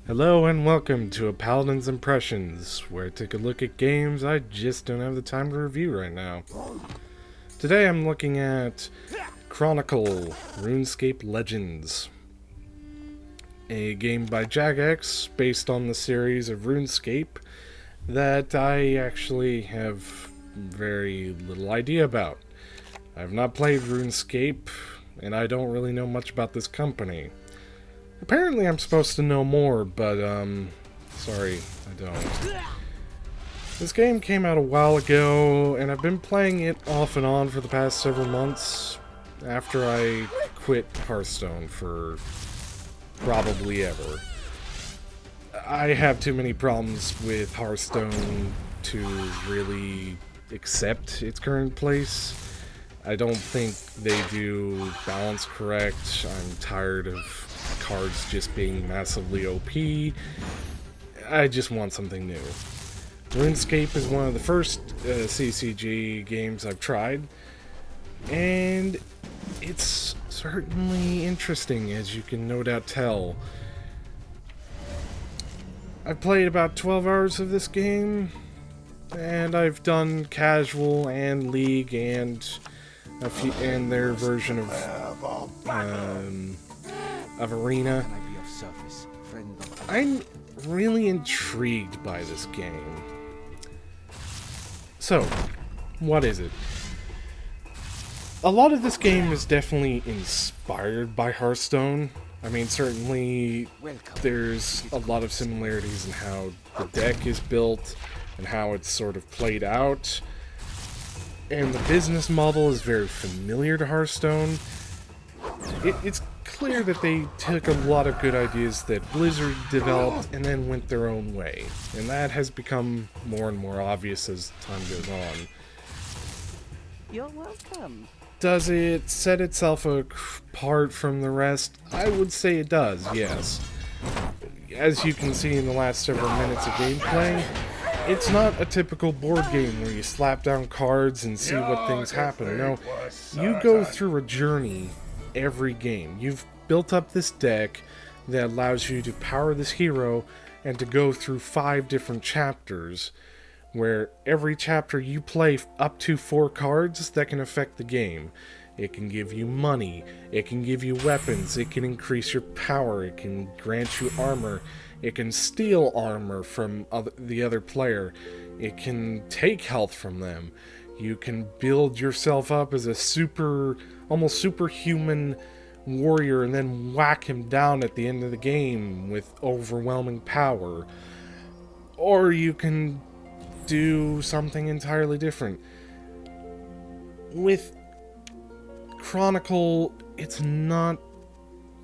Hello and welcome to a Paladin's Impressions, where I take a look at games I just don't have the time to review right now. Today I'm looking at Chronicle, Runescape Legends, a game by Jagex based on the series of Runescape that I actually have very little idea about. I've not played Runescape, and I don't really know much about this company. Apparently I'm supposed to know more, but, sorry, I don't. This game came out a while ago, and I've been playing it off and on for the past several months after I quit Hearthstone for probably ever. I have too many problems with Hearthstone to really accept its current place. I don't think they do balance correct. I'm tired of cards just being massively OP. I just want something new. RuneScape is one of the first CCG games I've tried, and it's certainly interesting, as you can no doubt tell. I've played about 12 hours of this game, and I've done casual and league and their version of arena. I'm really intrigued by this game. So, what is it? A lot of this game is definitely inspired by Hearthstone. I mean, certainly there's a lot of similarities in how the deck is built and how it's sort of played out. And the business model is very familiar to Hearthstone. It's clear that they took a lot of good ideas that Blizzard developed and then went their own way. And that has become more and more obvious as time goes on. You're welcome. Does it set itself apart from the rest? I would say it does, yes. As you can see in the last several minutes of gameplay, it's not a typical board game where you slap down cards and see what things happen. No, you go through a journey every game. You've built up this deck that allows you to power this hero and to go through 5 different chapters, where every chapter you play up to 4 cards that can affect the game. It can give you money, it can give you weapons, it can increase your power, it can grant you armor, it can steal armor from the other player, it can take health from them. You can build yourself up as a almost superhuman warrior and then whack him down at the end of the game with overwhelming power. Or you can do something entirely different. With Chronicle, it's not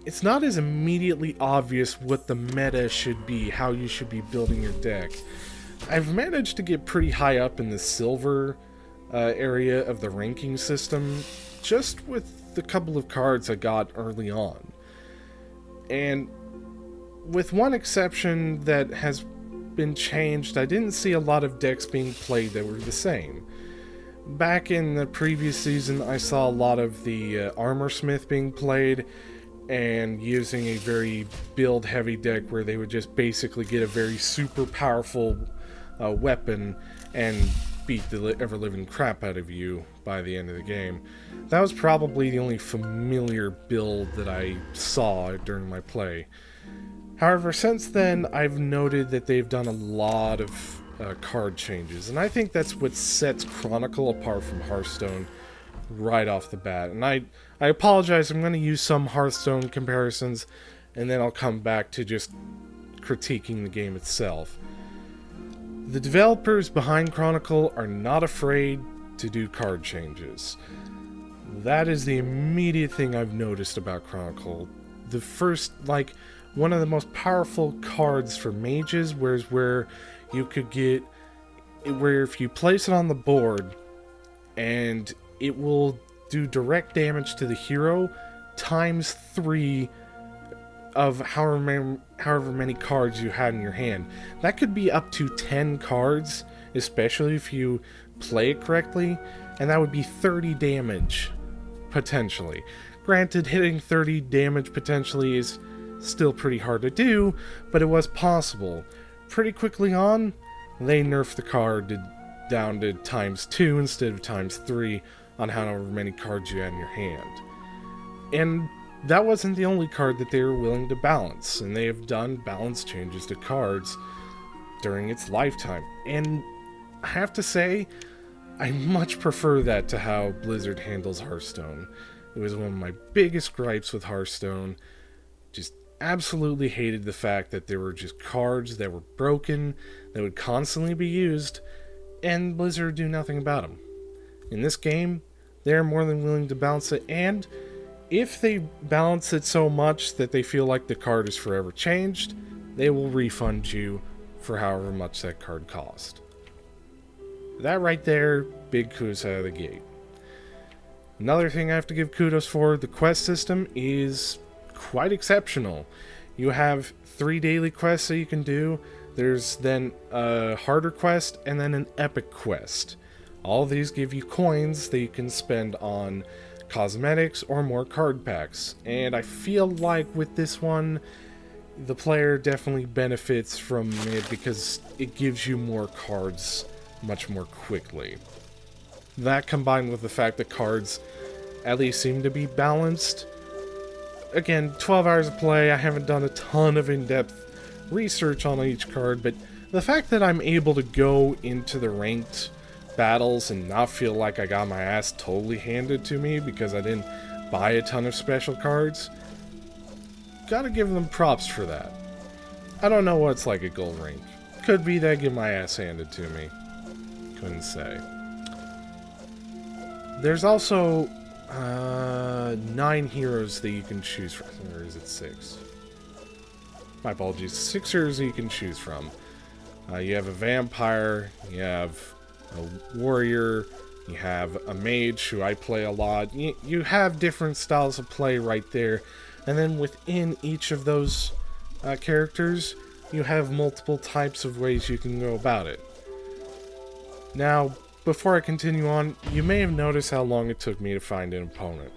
as immediately obvious what the meta should be, how you should be building your deck. I've managed to get pretty high up in the silver area of the ranking system, just with the couple of cards I got early on. And with one exception that has been changed, I didn't see a lot of decks being played that were the same. Back in the previous season, I saw a lot of the Armor Smith being played, and using a very build-heavy deck where they would just basically get a very super powerful weapon and beat the ever-living crap out of you by the end of the game. That was probably the only familiar build that I saw during my play. However, since then, I've noted that they've done a lot of card changes, and I think that's what sets Chronicle apart from Hearthstone right off the bat. And I apologize, I'm going to use some Hearthstone comparisons, and then I'll come back to just critiquing the game itself. The developers behind Chronicle are not afraid to do card changes. That is the immediate thing I've noticed about Chronicle. The first, one of the most powerful cards for mages, where you could get, where if you place it on the board, and it will do direct damage to the hero times 3 of however many cards you had in your hand. That could be up to 10 cards, especially if you play it correctly, and that would be 30 damage, potentially. Granted, hitting 30 damage potentially is Still pretty hard to do, but it was possible. Pretty quickly on, they nerfed the card down to ×2 instead of ×3 on however many cards you had in your hand. And that wasn't the only card that they were willing to balance, and they have done balance changes to cards during its lifetime. And I have to say, I much prefer that to how Blizzard handles Hearthstone. It was one of my biggest gripes with Hearthstone. Just absolutely hated the fact that there were just cards that were broken, that would constantly be used, and Blizzard would do nothing about them. In this game, they're more than willing to balance it, and if they balance it so much that they feel like the card is forever changed, they will refund you for however much that card cost. That right there, big kudos out of the gate. Another thing I have to give kudos for, the quest system is quite exceptional. You have 3 daily quests that you can do. There's then a harder quest and then an epic quest. All of these give you coins that you can spend on cosmetics or more card packs. And I feel like with this one, the player definitely benefits from it because it gives you more cards much more quickly. That combined with the fact that cards at least seem to be balanced. Again, 12 hours of play, I haven't done a ton of in-depth research on each card, but the fact that I'm able to go into the ranked battles and not feel like I got my ass totally handed to me because I didn't buy a ton of special cards, gotta give them props for that. I don't know what it's like at gold rank. Could be that I get my ass handed to me. Couldn't say. There's also 9 heroes that you can choose from. Or is it 6? My apologies. 6 heroes that you can choose from. You have a vampire, you have a warrior, you have a mage, who I play a lot. You have different styles of play right there. And then within each of those characters, you have multiple types of ways you can go about it. Now, before I continue on, you may have noticed how long it took me to find an opponent.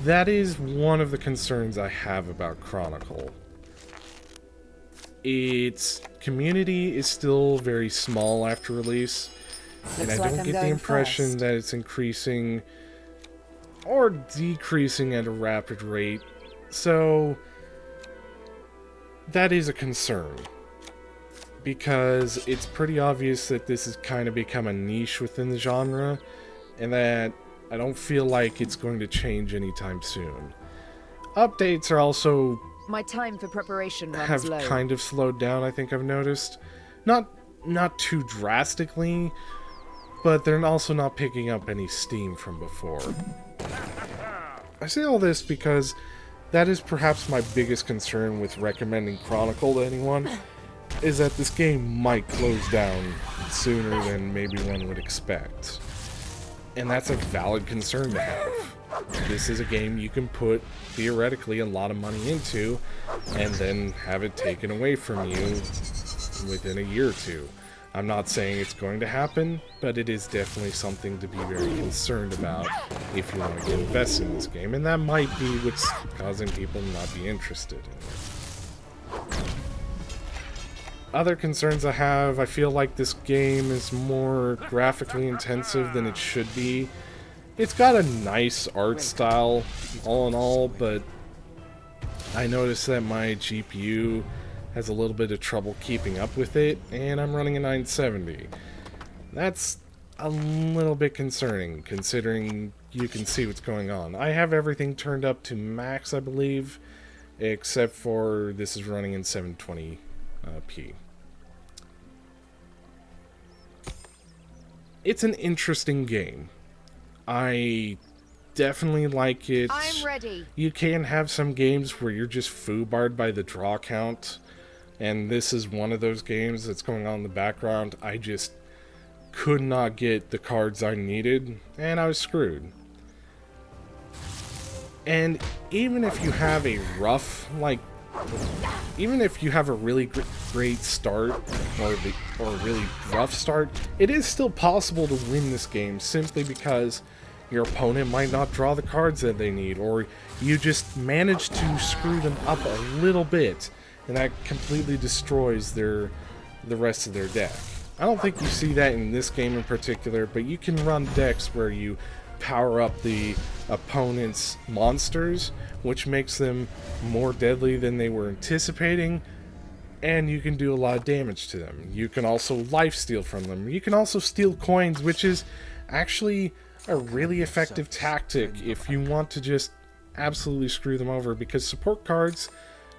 That is one of the concerns I have about Chronicle. Its community is still very small after release, and I don't get the impression that it's increasing or decreasing at a rapid rate, so that is a concern. Because it's pretty obvious that this has kind of become a niche within the genre, and that I don't feel like it's going to change anytime soon. Updates are also my time for preparation runs have low. kind of slowed down, I think I've noticed. Not too drastically, but they're also not picking up any steam from before. I say all this because that is perhaps my biggest concern with recommending Chronicle to anyone, is that this game might close down sooner than maybe one would expect. And that's a valid concern to have. This is a game you can put, theoretically, a lot of money into, and then have it taken away from you within a year or two. I'm not saying it's going to happen, but it is definitely something to be very concerned about if you want to get invested in this game, and that might be what's causing people to not be interested in it. Other concerns I have, I feel like this game is more graphically intensive than it should be. It's got a nice art style, all in all, but I noticed that my GPU has a little bit of trouble keeping up with it, and I'm running a 970. That's a little bit concerning, considering you can see what's going on. I have everything turned up to max, I believe, except for this is running in 720p. It's an interesting game. I definitely like it. I'm ready. You can have some games where you're just foobarred by the draw count, and this is one of those games that's going on in the background. I just could not get the cards I needed, and I was screwed. And even if you have a rough, even if you have a really great start, or a really rough start, it is still possible to win this game simply because your opponent might not draw the cards that they need, or you just manage to screw them up a little bit, and that completely destroys the rest of their deck. I don't think you see that in this game in particular, but you can run decks where you power up the opponent's monsters, which makes them more deadly than they were anticipating, and you can do a lot of damage to them. You can also lifesteal from them. You can also steal coins, which is actually a really effective tactic if you want to just absolutely screw them over, because support cards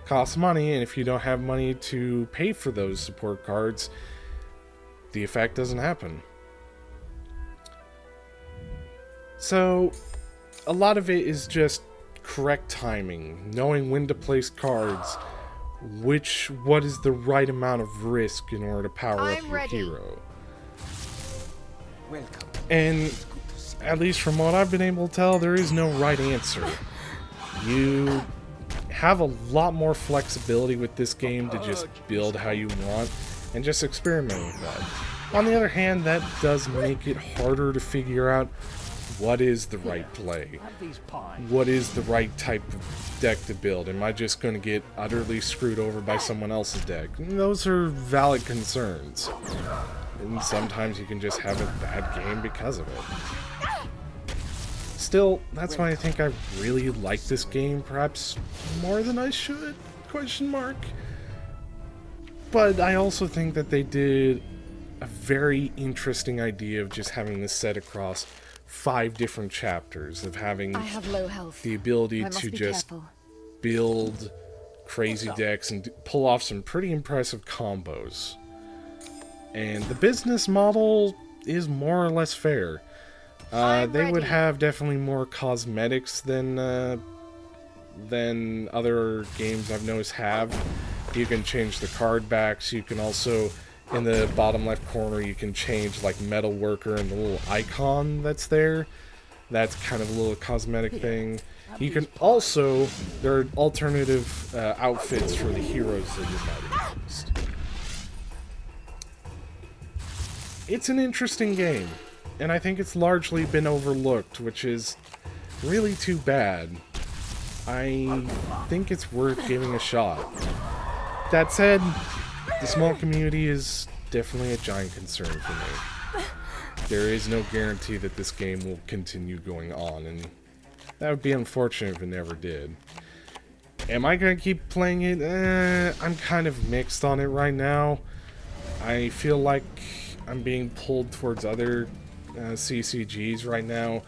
cost money, and if you don't have money to pay for those support cards, the effect doesn't happen. So a lot of it is just correct timing, knowing when to place cards, what is the right amount of risk in order to power up your hero. Welcome. And at least from what I've been able to tell, there is no right answer. You have a lot more flexibility with this game to just build how you want and just experiment with that. On the other hand, that does make it harder to figure out what is the right play. What is the right type of deck to build? Am I just going to get utterly screwed over by someone else's deck? And those are valid concerns. And sometimes you can just have a bad game because of it. Still, that's why I think I really like this game, perhaps more than I should? Question mark. But I also think that they did a very interesting idea of just having this set across 5 different chapters, of having I have low health. the ability I must to be just careful. build crazy decks and pull off some pretty impressive combos. And the business model is more or less fair. They would have definitely more cosmetics than other games I've noticed have. You can change the card backs. You can also, in the bottom left corner, you can change like Metal Worker and the little icon that's there. That's kind of a little cosmetic thing. You can also, there are alternative outfits for the heroes that you might have used. It's an interesting game, and I think it's largely been overlooked, which is really too bad. I think it's worth giving a shot. That said, the small community is definitely a giant concern for me. There is no guarantee that this game will continue going on, and that would be unfortunate if it never did. Am I going to keep playing it? I'm kind of mixed on it right now. I feel like I'm being pulled towards other CCGs right now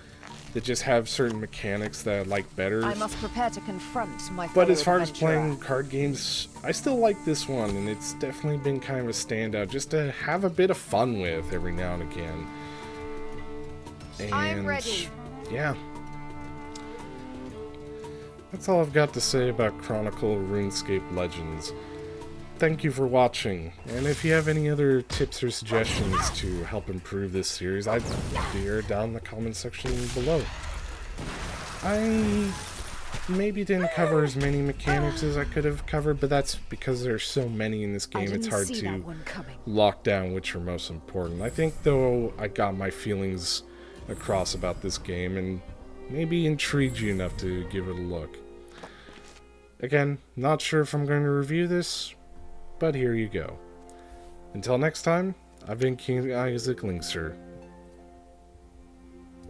that just have certain mechanics that I like better. I must prepare to confront my But as fellow far as adventurer. playing card games, I still like this one, and it's definitely been kind of a standout just to have a bit of fun with every now and again. And I'm ready. yeah. That's all I've got to say about Chronicle RuneScape Legends. Thank you for watching, and if you have any other tips or suggestions to help improve this series, I'd love to hear it down in the comment section below. I maybe didn't cover as many mechanics as I could have covered, but that's because there's so many in this game, it's hard to lock down which are most important. I think, though, I got my feelings across about this game, and maybe intrigued you enough to give it a look. Again, not sure if I'm going to review this, but here you go. Until next time, I've been KingIsaacLinksr.